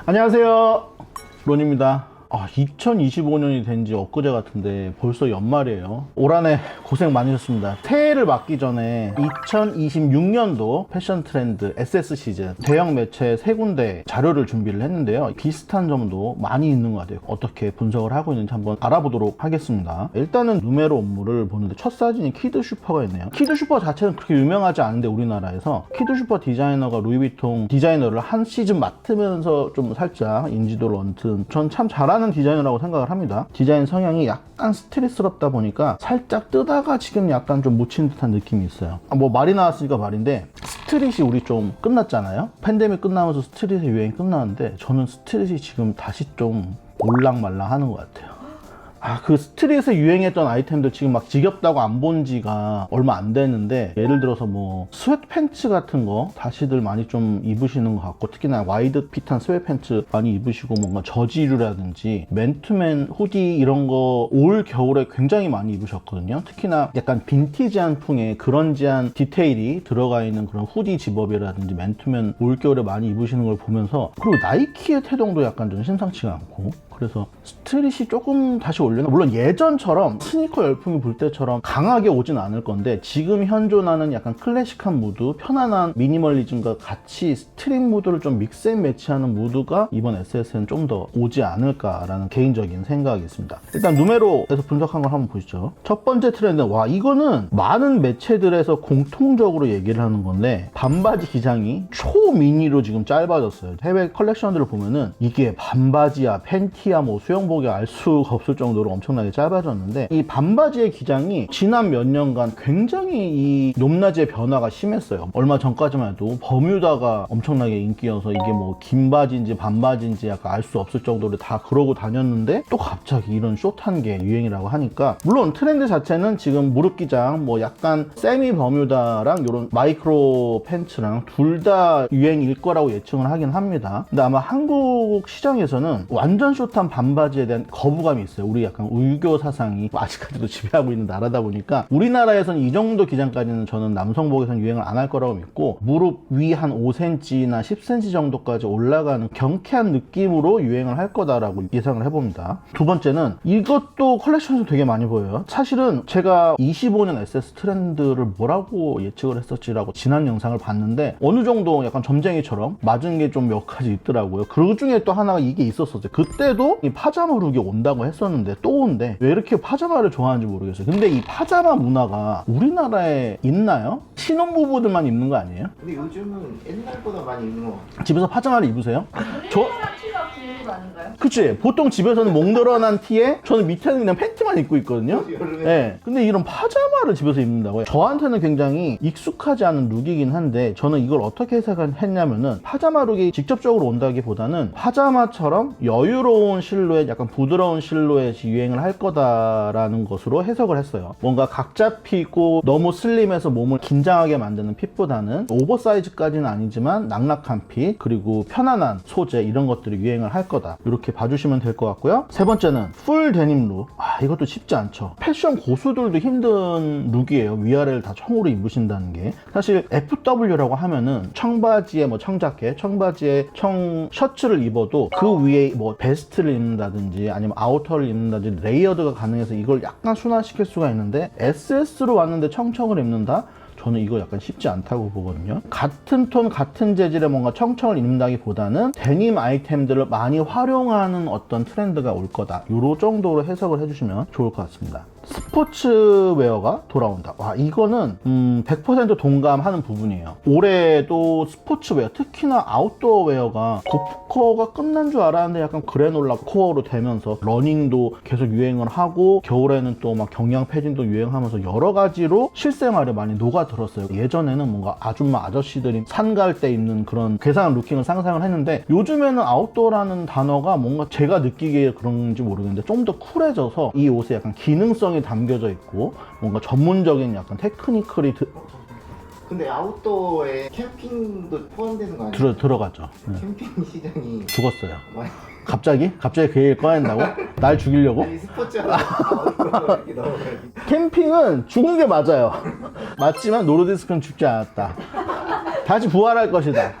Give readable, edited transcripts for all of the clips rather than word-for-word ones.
안녕하세요, 론입니다. 2025년이 된 지 엊그제 같은데 벌써 연말이에요. 올 한 해 고생 많으셨습니다. 새해를 맞기 전에 2026년도 패션 트렌드 SS 시즌 대형 매체 3군데 자료를 준비를 했는데요. 비슷한 점도 많이 있는 것 같아요. 어떻게 분석을 하고 있는지 한번 알아보도록 하겠습니다. 일단은 누메로 업무를 보는데 첫 사진이 키드슈퍼가 있네요. 키드슈퍼 자체는 그렇게 유명하지 않은데 우리나라에서 키드슈퍼 디자이너가 루이비통 디자이너를 한 시즌 맡으면서 좀 살짝 인지도를 얻은, 전 참 잘하는 디자이너라고 생각을 합니다. 디자인 성향이 약간 스트레스럽다 보니까 살짝 뜨다가 지금 약간 좀 묻힌 듯한 느낌이 있어요. 뭐 말이 나왔으니까 말인데, 스트릿이 우리 좀 끝났잖아요. 팬데믹 끝나면서 스트릿의 유행이 끝나는데 저는 스트릿이 지금 다시 좀 올랑말랑 하는 것 같아요. 그 스트릿에 유행했던 아이템들 지금 막 지겹다고 안 본 지가 얼마 안 됐는데, 예를 들어서 뭐 스웨트 팬츠 같은 거 다시들 많이 좀 입으시는 것 같고, 특히나 와이드 핏한 스웨트 팬츠 많이 입으시고, 뭔가 저지류라든지 맨투맨 후디 이런 거 올 겨울에 굉장히 많이 입으셨거든요. 특히나 약간 빈티지한 풍의 그런지한 디테일이 들어가 있는 그런 후디 집업이라든지 맨투맨 올 겨울에 많이 입으시는 걸 보면서, 그리고 나이키의 태동도 약간 좀 심상치가 않고, 그래서 스트릿이 조금 다시 올려나? 물론 예전처럼 스니커 열풍이 불 때처럼 강하게 오진 않을 건데, 지금 현존하는 약간 클래식한 무드, 편안한 미니멀리즘과 같이 스트릿 무드를 좀 믹스앤매치하는 무드가 이번 SS는 좀 더 오지 않을까라는 개인적인 생각이 있습니다. 일단 누메로에서 분석한 걸 한번 보시죠. 첫 번째 트렌드는, 이거는 많은 매체들에서 공통적으로 얘기를 하는 건데, 반바지 기장이 초미니로 지금 짧아졌어요. 해외 컬렉션들을 보면은 이게 반바지야 팬티야 뭐 수영복이 알 수가 없을 정도로 엄청나게 짧아졌는데, 이 반바지의 기장이 지난 몇 년간 굉장히 이 높낮이의 변화가 심했어요. 얼마 전까지만 해도 버뮤다가 엄청나게 인기여서 이게 뭐 긴 바지인지 반바지인지 약간 알 수 없을 정도로 다 그러고 다녔는데, 또 갑자기 이런 숏한 게 유행이라고 하니까, 물론 트렌드 자체는 지금 무릎 기장 뭐 약간 세미 버뮤다랑 이런 마이크로 팬츠랑 둘 다 유행일 거라고 예측을 하긴 합니다. 근데 아마 한국 시장에서는 완전 숏한 반바지에 대한 거부감이 있어요. 우리 약간 우유교 사상이 아직까지도 지배하고 있는 나라다 보니까, 우리나라에서는 이 정도 기장까지는 저는 남성복에서는 유행을 안 할 거라고 믿고, 무릎 위 한 5cm나 10cm 정도까지 올라가는 경쾌한 느낌으로 유행을 할 거다라고 예상을 해봅니다. 두 번째는, 이것도 컬렉션에서 되게 많이 보여요. 사실은 제가 25년 SS 트렌드를 뭐라고 예측을 했었지라고 지난 영상을 봤는데, 어느 정도 약간 점쟁이처럼 맞은 게 좀 몇 가지 있더라고요. 그 중에 또 하나가 이게 있었어요. 그때도 이 파자마 룩이 온다고 했었는데 또 온대. 왜 이렇게 파자마를 좋아하는지 모르겠어요. 근데 이 파자마 문화가 우리나라에 있나요? 신혼부부들만 입는 거 아니에요? 근데 요즘은 옛날보다 많이 입는 것 같아요. 집에서 파자마를 입으세요? 저 티가 긴 아닌가요? 그치? 보통 집에서는 목 늘어난 티에 저는 밑에는 그냥 팬티만 입고 있거든요. 여름에. 네. 근데 이런 파자마를 집에서 입는다고요? 저한테는 굉장히 익숙하지 않은 룩이긴 한데, 저는 이걸 어떻게 해석했냐면은, 파자마 룩이 직접적으로 온다기보다는 파자마처럼 여유로운 실루엣, 약간 부드러운 실루엣이 유행을 할 거다라는 것으로 해석을 했어요. 뭔가 각 잡히고 너무 슬림해서 몸을 긴장하게 만드는 핏보다는 오버사이즈까지는 아니지만 낙낙한 핏, 그리고 편안한 소재, 이런 것들이 유행을 할 거다, 이렇게 봐주시면 될 것 같고요. 세 번째는 풀 데님 룩. 이것도 쉽지 않죠. 패션 고수들도 힘든 룩이에요. 위아래를 다 청으로 입으신다는 게. 사실 FW라고 하면은 청바지에 뭐 청자켓, 청바지에 청 셔츠를 입어도 그 위에 뭐 베스트를 입는다든지 아니면 아우터를 입는다든지 레이어드가 가능해서 이걸 약간 순화시킬 수가 있는데, SS로 왔는데 청청을 입는다? 저는 이거 약간 쉽지 않다고 보거든요. 같은 톤, 같은 재질의 뭔가 청청을 입는다기보다는 데님 아이템들을 많이 활용하는 어떤 트렌드가 올 거다, 요 정도로 해석을 해주시면 좋을 것 같습니다. 스포츠웨어가 돌아온다. 이거는 100% 동감하는 부분이에요. 올해도 스포츠웨어, 특히나 아웃도어웨어가 고프코어가 끝난 줄 알았는데 약간 그래놀라 코어로 되면서 러닝도 계속 유행을 하고, 겨울에는 또 막 경량 패딩도 유행하면서 여러 가지로 실생활에 많이 녹아들었어요. 예전에는 뭔가 아줌마 아저씨들이 산 갈 때 입는 그런 괴상한 루킹을 상상을 했는데, 요즘에는 아웃도어라는 단어가 뭔가 제가 느끼기에 그런지 모르겠는데 좀 더 쿨해져서 이 옷에 약간 기능성이 담겨져 있고, 뭔가 전문적인 약간 테크니컬이 근데 아웃도어에 캠핑도 포함되는 거 아니에요? 들어가죠. 네. 캠핑 시장이 죽었어요. 많이. 갑자기 그 얘기를 꺼낸다고? 날 죽이려고? 아니 스포츠하다 아웃도어 이렇게 넘어가야지. 캠핑은 죽은 게 맞아요. 맞지만 노르디스크는 죽지 않았다. 다시 부활할 것이다.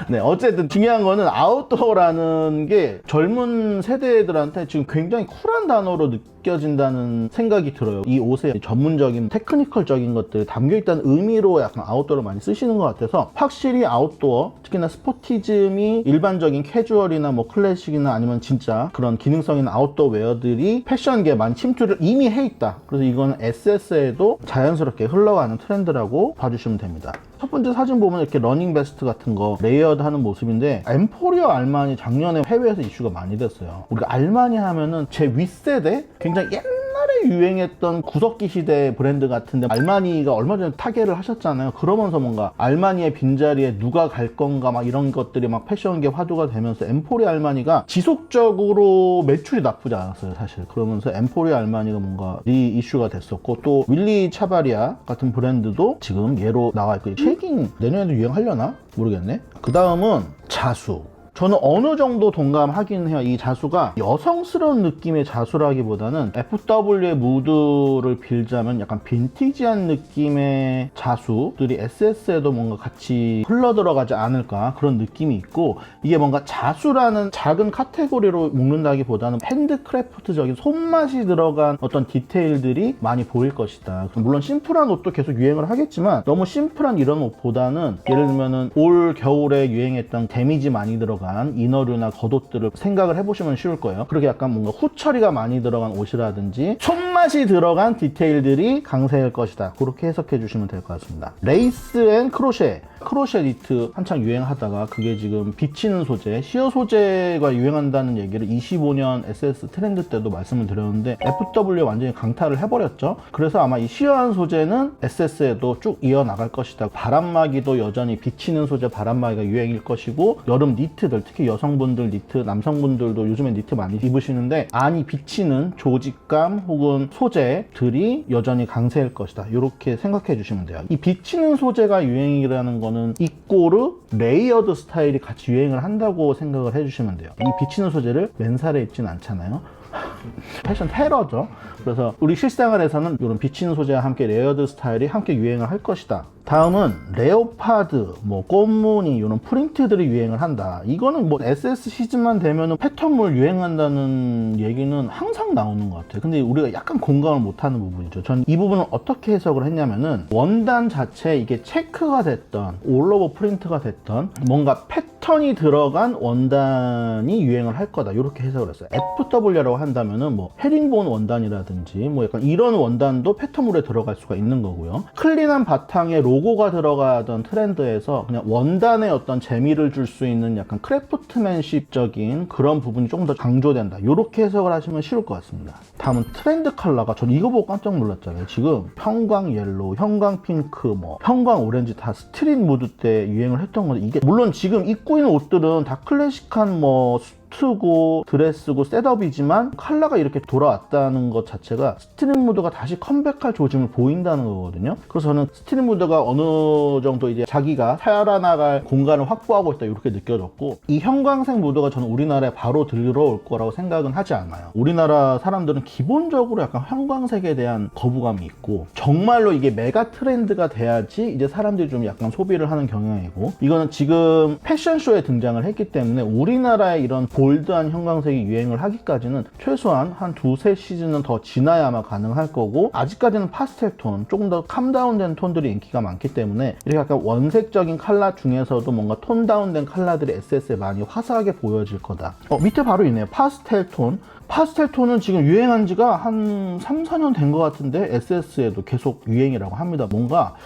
네, 어쨌든 중요한 거는 아웃도어라는 게 젊은 세대들한테 지금 굉장히 쿨한 단어로 느껴진다는 생각이 들어요. 이 옷에 전문적인 테크니컬적인 것들이 담겨있다는 의미로 약간 아웃도어를 많이 쓰시는 것 같아서 확실히 아웃도어, 특히나 스포티즘이 일반적인 캐주얼이나 뭐 클래식이나 아니면 진짜 그런 기능성 있는 아웃도어 웨어들이 패션계에 많이 침투를 이미 해 있다. 그래서 이건 SS에도 자연스럽게 흘러가는 트렌드라고 봐주시면 됩니다. 첫 번째 사진 보면 이렇게 러닝 베스트 같은 거 레이어드 하는 모습인데 엠포리어 알마니 작년에 해외에서 이슈가 많이 됐어요. 우리가 알마니 하면은 제 윗세대 굉장히 옛날에 유행했던 구석기 시대 브랜드 같은데 알마니가 얼마 전에 타계를 하셨잖아요. 그러면서 뭔가 알마니의 빈자리에 누가 갈 건가 막 이런 것들이 막 패션계 화두가 되면서 엠포리어 알마니가 지속적으로 매출이 나쁘지 않았어요 사실. 그러면서 엠포리어 알마니가 뭔가 이슈가 됐었고 또 윌리 차바리아 같은 브랜드도 지금 예로 나와 있고 쉐이킹 내년에도 유행하려나? 모르겠네. 그 다음은 자수. 저는 어느 정도 동감하긴 해요. 이 자수가 여성스러운 느낌의 자수라기보다는 FW의 무드를 빌자면 약간 빈티지한 느낌의 자수들이 SS에도 뭔가 같이 흘러들어가지 않을까 그런 느낌이 있고, 이게 뭔가 자수라는 작은 카테고리로 묶는다기보다는 핸드크래프트적인 손맛이 들어간 어떤 디테일들이 많이 보일 것이다. 물론 심플한 옷도 계속 유행을 하겠지만 너무 심플한 이런 옷보다는 예를 들면은 올 겨울에 유행했던 데미지 많이 들어간 이너류나 겉옷들을 생각을 해보시면 쉬울 거예요. 그렇게 약간 뭔가 후처리가 많이 들어간 옷이라든지 손맛이 들어간 디테일들이 강세일 것이다. 그렇게 해석해 주시면 될 것 같습니다. 레이스 앤 크로셰. 크로셰 니트 한창 유행하다가 그게 지금 비치는 소재, 시어 소재가 유행한다는 얘기를 25년 SS 트렌드 때도 말씀을 드렸는데 FW에 완전히 강타를 해버렸죠. 그래서 아마 이 시어한 소재는 SS에도 쭉 이어나갈 것이다. 바람막이도 여전히 비치는 소재 바람막이가 유행일 것이고, 여름 니트들, 특히 여성분들 니트, 남성분들도 요즘에 니트 많이 입으시는데 안이 비치는 조직감 혹은 소재들이 여전히 강세일 것이다. 이렇게 생각해 주시면 돼요. 이 비치는 소재가 유행이라는 거는 이꼬르 레이어드 스타일이 같이 유행을 한다고 생각을 해주시면 돼요. 이 비치는 소재를 맨살에 입진 않잖아요. 패션 테러죠. 그래서 우리 실생활에서는 이런 비치는 소재와 함께 레이어드 스타일이 함께 유행을 할 것이다. 다음은 레오파드, 뭐 꽃무늬 이런 프린트들이 유행을 한다. 이거는 뭐 SS 시즌만 되면은 패턴물 유행한다는 얘기는 항상 나오는 것 같아요. 근데 우리가 약간 공감을 못하는 부분이죠. 전 이 부분을 어떻게 해석을 했냐면은 원단 자체에 이게 체크가 됐던 올오버 프린트가 됐던 뭔가 패턴이 들어간 원단이 유행을 할 거다. 이렇게 해석을 했어요. FW라고 한다면은 뭐 헤링본 원단이라든지 뭐 약간 이런 원단도 패턴물에 들어갈 수가 있는 거고요. 클린한 바탕에 로고가 들어가던 트렌드에서 그냥 원단에 어떤 재미를 줄 수 있는 약간 크래프트맨십적인 그런 부분이 좀 더 강조된다. 이렇게 해석을 하시면 쉬울 것 같습니다. 다음은 트렌드 컬러가, 전 이거 보고 깜짝 놀랐잖아요. 지금 형광 옐로우, 형광 핑크, 뭐 형광 오렌지 다 스트릿 무드 때 유행을 했던 건데, 이게 물론 지금 입고 있는 옷들은 다 클래식한 뭐 수트고 드레스고 셋업이지만 컬러가 이렇게 돌아왔다는 것 자체가 스트릿 무드가 다시 컴백할 조짐을 보인다는 거거든요. 그래서 저는 스트릿 무드가 어느 정도 이제 자기가 살아나갈 공간을 확보하고 있다 이렇게 느껴졌고, 이 형광색 무드가 저는 우리나라에 바로 들어올 거라고 생각은 하지 않아요. 우리나라 사람들은 기본적으로 약간 형광색에 대한 거부감이 있고, 정말로 이게 메가 트렌드가 돼야지 이제 사람들이 좀 약간 소비를 하는 경향이고, 이거는 지금 패션쇼에 등장을 했기 때문에 우리나라의 이런 볼드한 형광색이 유행을 하기까지는 최소한 한 두세 시즌은 더 지나야 아마 가능할 거고, 아직까지는 파스텔 톤, 조금 더 캄다운된 톤들이 인기가 많기 때문에 이렇게 약간 원색적인 컬러 중에서도 뭔가 톤 다운된 컬러들이 SS에 많이 화사하게 보여질 거다. 밑에 바로 있네요. 파스텔 톤. 파스텔 톤은 지금 유행한 지가 한 3, 4년 된 것 같은데 SS에도 계속 유행이라고 합니다. 뭔가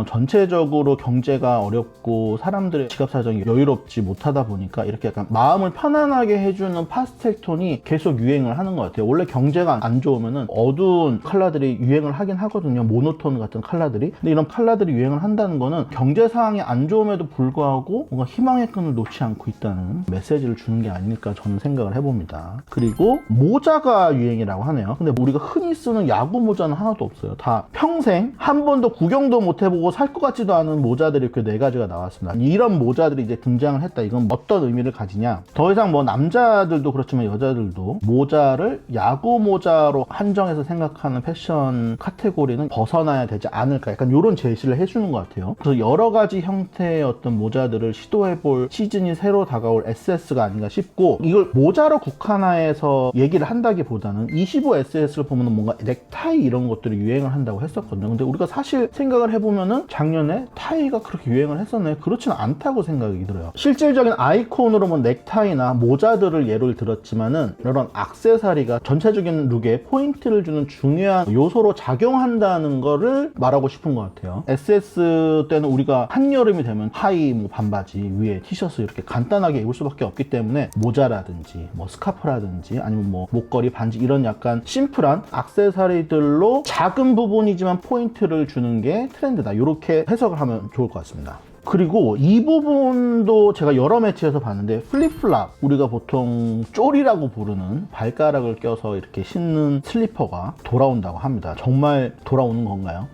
전체적으로 경제가 어렵고 사람들의 지갑 사정이 여유롭지 못하다 보니까 이렇게 약간 마음을 편안하게 해주는 파스텔 톤이 계속 유행을 하는 것 같아요. 원래 경제가 안 좋으면은 어두운 컬러들이 유행을 하긴 하거든요. 모노톤 같은 컬러들이. 근데 이런 컬러들이 유행을 한다는 거는 경제 상황이 안 좋음에도 불구하고 뭔가 희망의 끈을 놓지 않고 있다는 메시지를 주는 게 아닐까 저는 생각을 해봅니다. 그리고 모자가 유행이라고 하네요. 근데 우리가 흔히 쓰는 야구 모자는 하나도 없어요. 다 평생 한 번도 구경도 못 해보고 살 것 같지도 않은 모자들이 이렇게 4가지가 나왔습니다. 이런 모자들이 이제 등장을 했다. 이건 어떤 의미를 가지냐? 더 이상 뭐 남자들도 그렇지만 여자들도 모자를 야구 모자로 한정해서 생각하는 패션 카테고리는 벗어나야 되지 않을까, 약간 이런 제시를 해주는 것 같아요. 그래서 여러 가지 형태의 어떤 모자들을 시도해볼 시즌이 새로 다가올 SS가 아닌가 싶고, 이걸 모자로 국한화해서 얘기를 한다기보다는 25SS를 보면 뭔가 넥타이 이런 것들이 유행을 한다고 했었거든요. 근데 우리가 사실 생각을 해보면은 작년에 타이가 그렇게 유행을 했었나요? 그렇지는 않다고 생각이 들어요. 실질적인 아이콘으로 뭐 넥타이나 모자들을 예를 들었지만은 이런 액세서리가 전체적인 룩에 포인트를 주는 중요한 요소로 작용한다는 거를 말하고 싶은 것 같아요. SS 때는 우리가 한여름이 되면 하의, 뭐 반바지, 위에 티셔츠 이렇게 간단하게 입을 수밖에 없기 때문에 모자라든지 뭐 스카프라든지 아니면 뭐 목걸이, 반지 이런 약간 심플한 액세서리들로 작은 부분이지만 포인트를 주는 게 트렌드다, 이렇게 해석을 하면 좋을 것 같습니다. 그리고 이 부분도 제가 여러 매체에서 봤는데, 플립플랍, 우리가 보통 쫄이라고 부르는 발가락을 껴서 이렇게 신는 슬리퍼가 돌아온다고 합니다. 정말 돌아오는 건가요?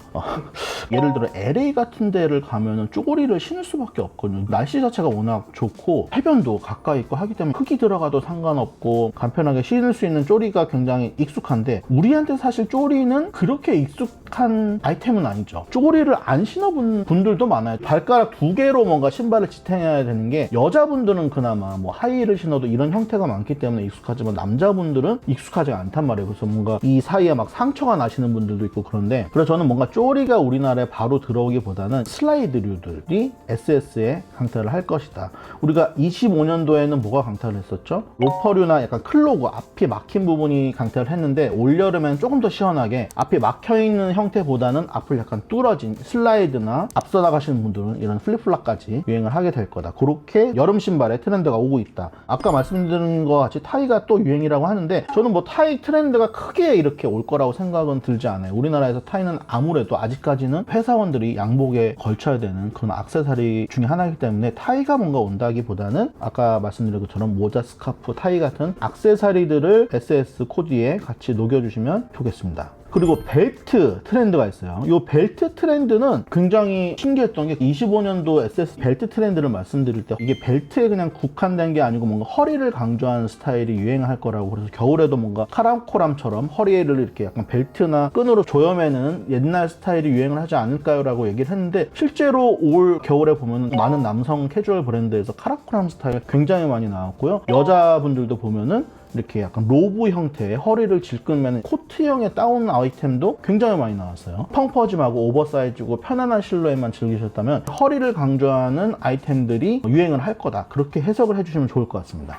예를 들어 LA 같은 데를 가면은 쪼고리를 신을 수밖에 없거든요. 날씨 자체가 워낙 좋고 해변도 가까이 있고 하기 때문에 흙이 들어가도 상관없고 간편하게 신을 수 있는 쪼리가 굉장히 익숙한데, 우리한테 사실 쪼리는 그렇게 익숙한 아이템은 아니죠. 쪼리를 안 신어본 분들도 많아요. 발가락 2개로 뭔가 신발을 지탱해야 되는 게, 여자분들은 그나마 뭐 하이힐을 신어도 이런 형태가 많기 때문에 익숙하지만 남자분들은 익숙하지 않단 말이에요. 그래서 뭔가 이 사이에 막 상처가 나시는 분들도 있고 그런데, 그래서 저는 뭔가 쪼리가 우리나라에 바로 들어오기보다는 슬라이드류들이 SS에 강타를 할 것이다. 우리가 25년도에는 뭐가 강타를 했었죠? 로퍼류나 약간 클로그, 앞이 막힌 부분이 강타를 했는데, 올여름엔 조금 더 시원하게 앞이 막혀있는 형태보다는 앞을 약간 뚫어진 슬라이드나, 앞서 나가시는 분들은 이런 플립플랍까지 유행을 하게 될 거다. 그렇게 여름 신발의 트렌드가 오고 있다. 아까 말씀드린 것 같이 타이가 또 유행이라고 하는데, 저는 뭐 타이 트렌드가 크게 이렇게 올 거라고 생각은 들지 않아요. 우리나라에서 타이는 아무래도 아직까지는 회사원들이 양복에 걸쳐야 되는 그런 액세서리 중에 하나이기 때문에 타이가 뭔가 온다기보다는 아까 말씀드린 것처럼 모자, 스카프, 타이 같은 액세서리들을 SS 코디에 같이 녹여주시면 좋겠습니다. 그리고 벨트 트렌드가 있어요. 이 벨트 트렌드는 굉장히 신기했던 게, 25년도 SS 벨트 트렌드를 말씀드릴 때 이게 벨트에 그냥 국한된 게 아니고 뭔가 허리를 강조하는 스타일이 유행할 거라고, 그래서 겨울에도 뭔가 카람코람처럼 허리를 이렇게 약간 벨트나 끈으로 조여매는 옛날 스타일이 유행을 하지 않을까요? 라고 얘기를 했는데, 실제로 올 겨울에 보면 많은 남성 캐주얼 브랜드에서 카람코람 스타일 굉장히 많이 나왔고요. 여자분들도 보면은 이렇게 약간 로브 형태의 허리를 질끈매는 코트형의 다운 아이템도 굉장히 많이 나왔어요. 펑퍼짐하고 오버사이즈고 편안한 실루엣만 즐기셨다면 허리를 강조하는 아이템들이 유행을 할 거다, 그렇게 해석을 해주시면 좋을 것 같습니다.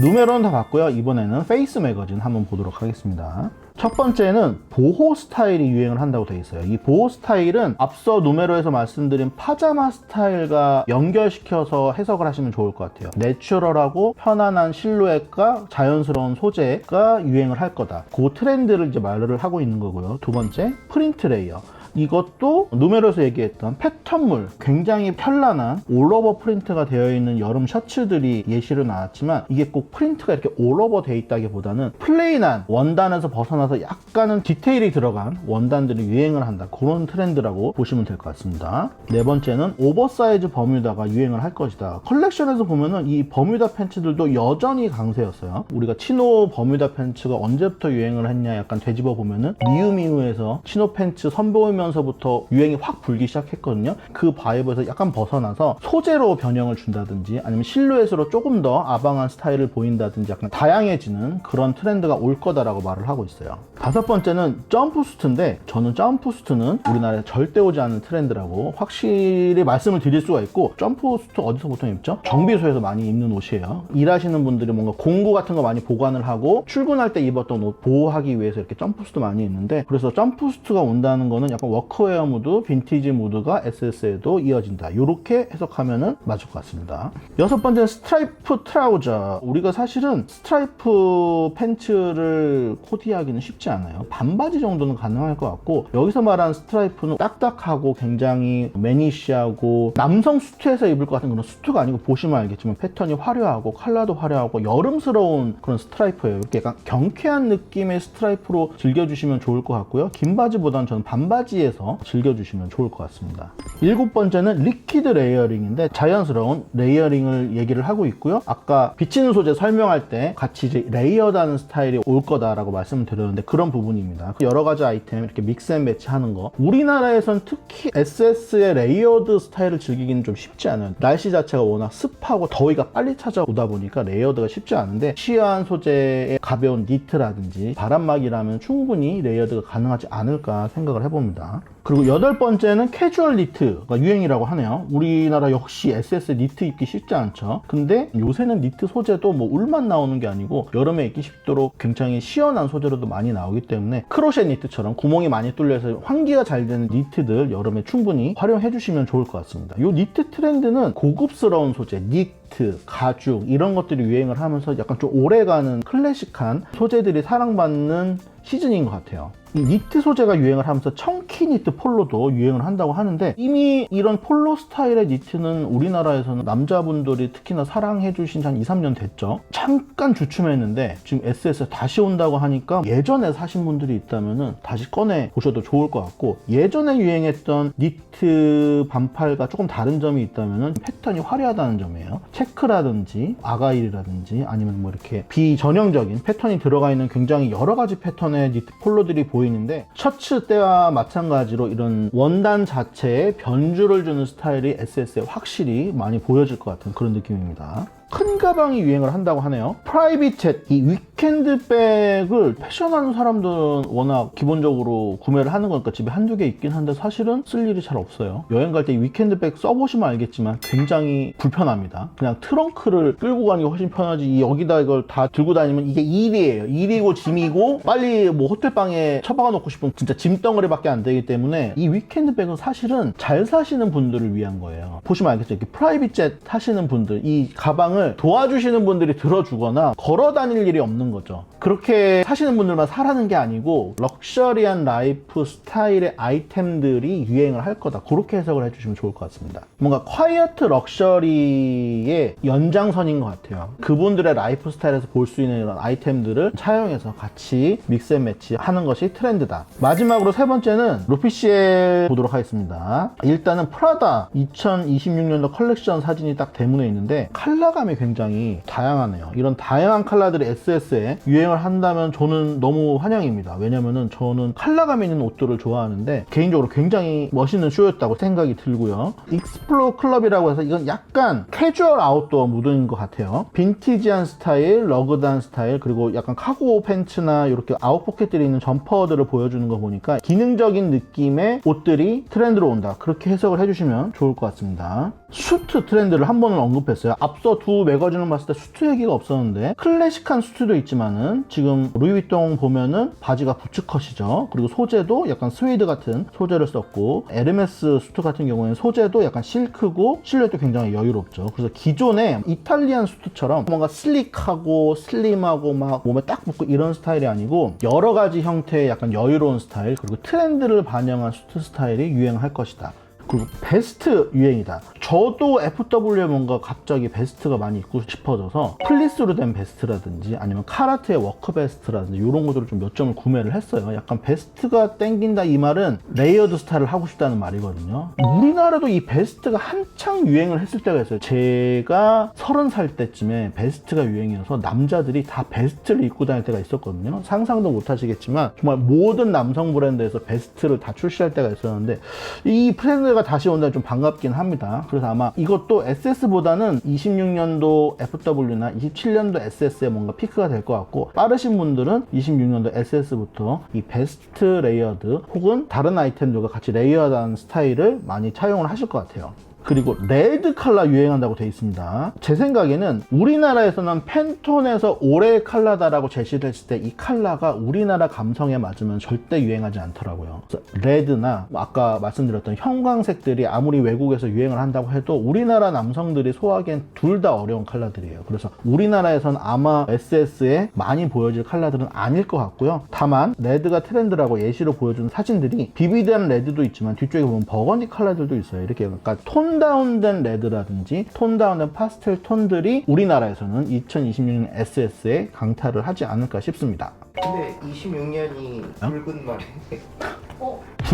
누메로는 다 봤고요. 이번에는 페이스 매거진 한번 보도록 하겠습니다. 첫 번째는 보호 스타일이 유행을 한다고 되어 있어요. 이 보호 스타일은 앞서 누메로에서 말씀드린 파자마 스타일과 연결시켜서 해석을 하시면 좋을 것 같아요. 내추럴하고 편안한 실루엣과 자연스러운 소재가 유행을 할 거다. 그 트렌드를 이제 말을 하고 있는 거고요. 두 번째, 프린트 레이어. 이것도 누메로에서 얘기했던 패턴물, 굉장히 편란한 올오버 프린트가 되어 있는 여름 셔츠들이 예시로 나왔지만, 이게 꼭 프린트가 이렇게 올오버 되어 있다기보다는 플레인한 원단에서 벗어나서 약간은 디테일이 들어간 원단들이 유행을 한다, 그런 트렌드라고 보시면 될 것 같습니다. 네 번째는 오버사이즈 버뮤다가 유행을 할 것이다. 컬렉션에서 보면은 이 버뮤다 팬츠들도 여전히 강세였어요. 우리가 치노 버뮤다 팬츠가 언제부터 유행을 했냐 약간 되짚어 보면은 미우미우에서 치노 팬츠 선보이면 부터 유행이 확 불기 시작했거든요. 그 바이브에서 약간 벗어나서 소재로 변형을 준다든지 아니면 실루엣으로 조금 더 아방한 스타일을 보인다든지 약간 다양해지는 그런 트렌드가 올 거다라고 말을 하고 있어요. 다섯 번째는 점프수트인데, 저는 점프수트는 우리나라에 절대 오지 않는 트렌드라고 확실히 말씀을 드릴 수가 있고, 점프수트 어디서 보통 입죠? 정비소에서 많이 입는 옷이에요. 일하시는 분들이 뭔가 공구 같은 거 많이 보관을 하고 출근할 때 입었던 옷 보호하기 위해서 이렇게 점프수트 많이 입는데, 그래서 점프수트가 온다는 거는 약간 워크웨어 무드, 빈티지 무드가 SS에도 이어진다, 이렇게 해석하면 맞을 것 같습니다. 여섯 번째는 스트라이프 트라우저. 우리가 사실은 스트라이프 팬츠를 코디하기는 쉽지 않아요. 반바지 정도는 가능할 것 같고, 여기서 말하는 스트라이프는 딱딱하고 굉장히 매니시하고 남성 수트에서 입을 것 같은 그런 수트가 아니고, 보시면 알겠지만 패턴이 화려하고 컬러도 화려하고 여름스러운 그런 스트라이프예요. 이렇게 약간 경쾌한 느낌의 스트라이프로 즐겨주시면 좋을 것 같고요. 긴 바지보다는 저는 반바지에 맞이해서 즐겨주시면 좋을 것 같습니다. 7번째는 리퀴드 레이어링인데 자연스러운 레이어링을 얘기를 하고 있고요. 아까 비치는 소재 설명할 때 같이 이제 레이어드하는 스타일이 올 거다라고 말씀을 드렸는데 그런 부분입니다. 여러 가지 아이템 이렇게 믹스 앤 매치 하는 거, 우리나라에선 특히 SS의 레이어드 스타일을 즐기기는 좀 쉽지 않아요. 날씨 자체가 워낙 습하고 더위가 빨리 찾아오다 보니까 레이어드가 쉽지 않은데 시한 소재의 가벼운 니트라든지 바람막이라면 충분히 레이어드가 가능하지 않을까 생각을 해봅니다. 그리고 8번째는 캐주얼 니트가 유행이라고 하네요. 우리나라 역시 SS 니트 입기 쉽지 않죠. 근데 요새는 니트 소재도 뭐 울만 나오는 게 아니고 여름에 입기 쉽도록 굉장히 시원한 소재로도 많이 나오기 때문에 크로셰 니트처럼 구멍이 많이 뚫려서 환기가 잘 되는 니트들 여름에 충분히 활용해 주시면 좋을 것 같습니다. 이 니트 트렌드는 고급스러운 소재, 니트, 가죽 이런 것들이 유행을 하면서 약간 좀 오래가는 클래식한 소재들이 사랑받는 시즌인 것 같아요. 이 니트 소재가 유행을 하면서 청키 니트 폴로도 유행을 한다고 하는데 이미 이런 폴로 스타일의 니트는 우리나라에서는 남자분들이 특히나 사랑해 주신 지 한 2, 3년 됐죠. 잠깐 주춤했는데 지금 SS에 다시 온다고 하니까 예전에 사신 분들이 있다면 다시 꺼내 보셔도 좋을 것 같고, 예전에 유행했던 니트 반팔과 조금 다른 점이 있다면 패턴이 화려하다는 점이에요. 체크라든지 아가일이라든지 아니면 뭐 이렇게 비전형적인 패턴이 들어가 있는 굉장히 여러 가지 패턴의 니트 폴로들이 보이는데 셔츠 때와 마찬가지로 이런 원단 자체에 변주를 주는 스타일이 SS에 확실히 많이 보여질 것 같은 그런 느낌입니다. 큰 가방이 유행을 한다고 하네요. 프라이빗 젯, 이 위켄드 백을 패션하는 사람들은 워낙 기본적으로 구매를 하는 거니까 집에 한두 개 있긴 한데 사실은 쓸 일이 잘 없어요. 여행 갈 때 이 위켄드 백 써보시면 알겠지만 굉장히 불편합니다. 그냥 트렁크를 끌고 가는 게 훨씬 편하지 여기다 이걸 다 들고 다니면 이게 일이에요. 일이고 짐이고 빨리 뭐 호텔방에 처박아 놓고 싶으면 진짜 짐덩어리밖에 안 되기 때문에 이 위켄드 백은 사실은 잘 사시는 분들을 위한 거예요. 보시면 알겠죠? 이렇게 프라이빗 젯 타시는 분들, 이 가방을 도와주시는 분들이 들어주거나 걸어 다닐 일이 없는 거죠. 그렇게 사시는 분들만 사라는 게 아니고 럭셔리한 라이프 스타일의 아이템들이 유행을 할 거다. 그렇게 해석을 해주시면 좋을 것 같습니다. 뭔가 콰이어트 럭셔리의 연장선인 것 같아요. 그분들의 라이프 스타일에서 볼 수 있는 이런 아이템들을 차용해서 같이 믹스 앤 매치 하는 것이 트렌드다. 마지막으로 세 번째는 루피시엘 보도록 하겠습니다. 일단은 프라다 2026년도 컬렉션 사진이 딱 대문에 있는데 컬러감이 굉장히 다양하네요. 이런 다양한 컬러들이 SS에 유행을 한다면 저는 너무 환영입니다. 왜냐면은 저는 컬러감 있는 옷들을 좋아하는데 개인적으로 굉장히 멋있는 쇼였다고 생각이 들고요. 익스플로 클럽이라고 해서 이건 약간 캐주얼 아웃도어 무드인 것 같아요. 빈티지한 스타일, 러그드한 스타일, 그리고 약간 카고 팬츠나 이렇게 아웃포켓들이 있는 점퍼들을 보여주는 거 보니까 기능적인 느낌의 옷들이 트렌드로 온다. 그렇게 해석을 해주시면 좋을 것 같습니다. 수트 트렌드를 한 번은 언급했어요. 앞서 두 매거진을 봤을 때 수트 얘기가 없었는데 클래식한 수트도 있지만은 지금 루이비통 보면은 바지가 부츠컷이죠. 그리고 소재도 약간 스웨이드 같은 소재를 썼고, 에르메스 수트 같은 경우에는 소재도 약간 실크고 실루엣도 굉장히 여유롭죠. 그래서 기존의 이탈리안 수트처럼 뭔가 슬릭하고 슬림하고 막 몸에 딱 붙고 이런 스타일이 아니고 여러 가지 형태의 약간 여유로운 스타일, 그리고 트렌드를 반영한 수트 스타일이 유행할 것이다. 그리고 베스트 유행이다. 저도 FW에 뭔가 갑자기 베스트가 많이 입고 싶어져서 플리스로 된 베스트라든지 아니면 카라트의 워크 베스트라든지 이런 것들을 좀 몇 점을 구매를 했어요. 약간 베스트가 땡긴다 이 말은 레이어드 스타일을 하고 싶다는 말이거든요. 우리나라도 이 베스트가 한창 유행을 했을 때가 있어요. 제가 30살 때쯤에 베스트가 유행이어서 남자들이 다 베스트를 입고 다닐 때가 있었거든요. 상상도 못 하시겠지만 정말 모든 남성 브랜드에서 베스트를 다 출시할 때가 있었는데 이 트렌드가 다시 온다면 좀 반갑긴 합니다. 그래서 아마 이것도 SS보다는 26년도 FW나 27년도 SS에 뭔가 피크가 될 것 같고, 빠르신 분들은 26년도 SS부터 이 베스트 레이어드 혹은 다른 아이템들과 같이 레이어드한 스타일을 많이 차용을 하실 것 같아요. 그리고 레드 컬러 유행한다고 되어 있습니다. 제 생각에는 우리나라에서는 팬톤에서 올해의 컬러다라고 제시됐을 때 이 컬러가 우리나라 감성에 맞으면 절대 유행하지 않더라고요. 그래서 레드나 아까 말씀드렸던 형광색들이 아무리 외국에서 유행을 한다고 해도 우리나라 남성들이 소화하기엔 둘 다 어려운 컬러들이에요. 그래서 우리나라에서는 아마 SS에 많이 보여질 컬러들은 아닐 것 같고요. 다만 레드가 트렌드라고 예시로 보여주는 사진들이 비비드한 레드도 있지만 뒤쪽에 보면 버건디 컬러들도 있어요. 이렇게 약간 톤 다운된 레드라든지 톤 다운된 파스텔 톤들이 우리나라에서는 2026년 SS에 강타를 하지 않을까 싶습니다. 근데 26년이 붉은 말인데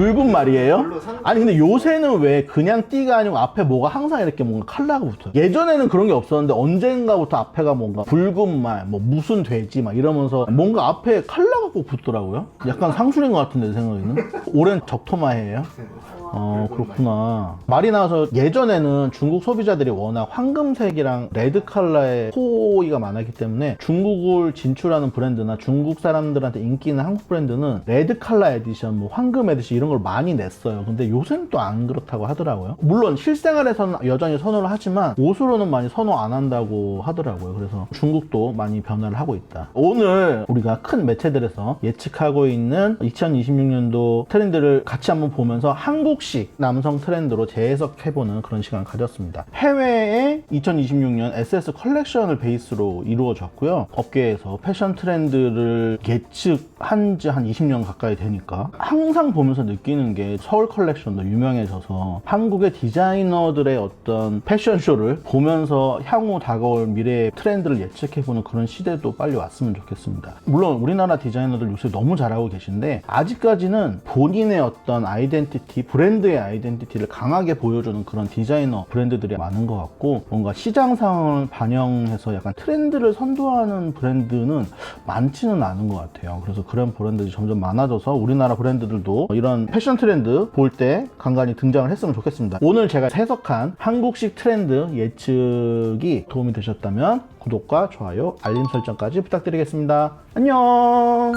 붉은 말이에요? 별로 상- 아니 근데 요새는 왜 그냥 띠가 아니고 앞에 뭐가 항상 이렇게 뭔가 컬러가 붙어요. 예전에는 그런 게 없었는데 언젠가부터 앞에가 뭔가 붉은 말, 뭐 무슨 돼지 막 이러면서 뭔가 앞에 컬러가 꼭 붙더라고요. 약간 상술인 것 같은데 내 생각에는. 올해는 적토마해예요. 그렇구나. 말이 나와서 예전에는 중국 소비자들이 워낙 황금색이랑 레드 컬러의 호의가 많았기 때문에 중국을 진출하는 브랜드나 중국 사람들한테 인기 있는 한국 브랜드는 레드 컬러 에디션, 뭐 황금 에디션 이런 걸 많이 냈어요. 근데 요새는 또 안 그렇다고 하더라고요. 물론 실생활에서는 여전히 선호를 하지만 옷으로는 많이 선호 안 한다고 하더라고요. 그래서 중국도 많이 변화를 하고 있다. 오늘 우리가 큰 매체들에서 예측하고 있는 2026년도 트렌드를 같이 한번 보면서 한국식 남성 트렌드로 재해석해보는 그런 시간을 가졌습니다. 해외의 2026년 SS 컬렉션을 베이스로 이루어졌고요. 업계에서 패션 트렌드를 예측한 지 한 20년 가까이 되니까 항상 보면서 느끼는 게 서울 컬렉션도 유명해져서 한국의 디자이너들의 어떤 패션쇼를 보면서 향후 다가올 미래의 트렌드를 예측해보는 그런 시대도 빨리 왔으면 좋겠습니다. 물론 우리나라 디자이너들 요새 너무 잘하고 계신데 아직까지는 본인의 어떤 아이덴티티, 브랜드의 아이덴티티를 강하게 보여주는 그런 디자이너 브랜드들이 많은 것 같고 뭔가 시장 상황을 반영해서 약간 트렌드를 선도하는 브랜드는 많지는 않은 것 같아요. 그래서 그런 브랜드들이 점점 많아져서 우리나라 브랜드들도 이런 패션 트렌드 볼 때 간간히 등장을 했으면 좋겠습니다. 오늘 제가 해석한 한국식 트렌드 예측이 도움이 되셨다면 구독과 좋아요, 알림 설정까지 부탁드리겠습니다. 안녕.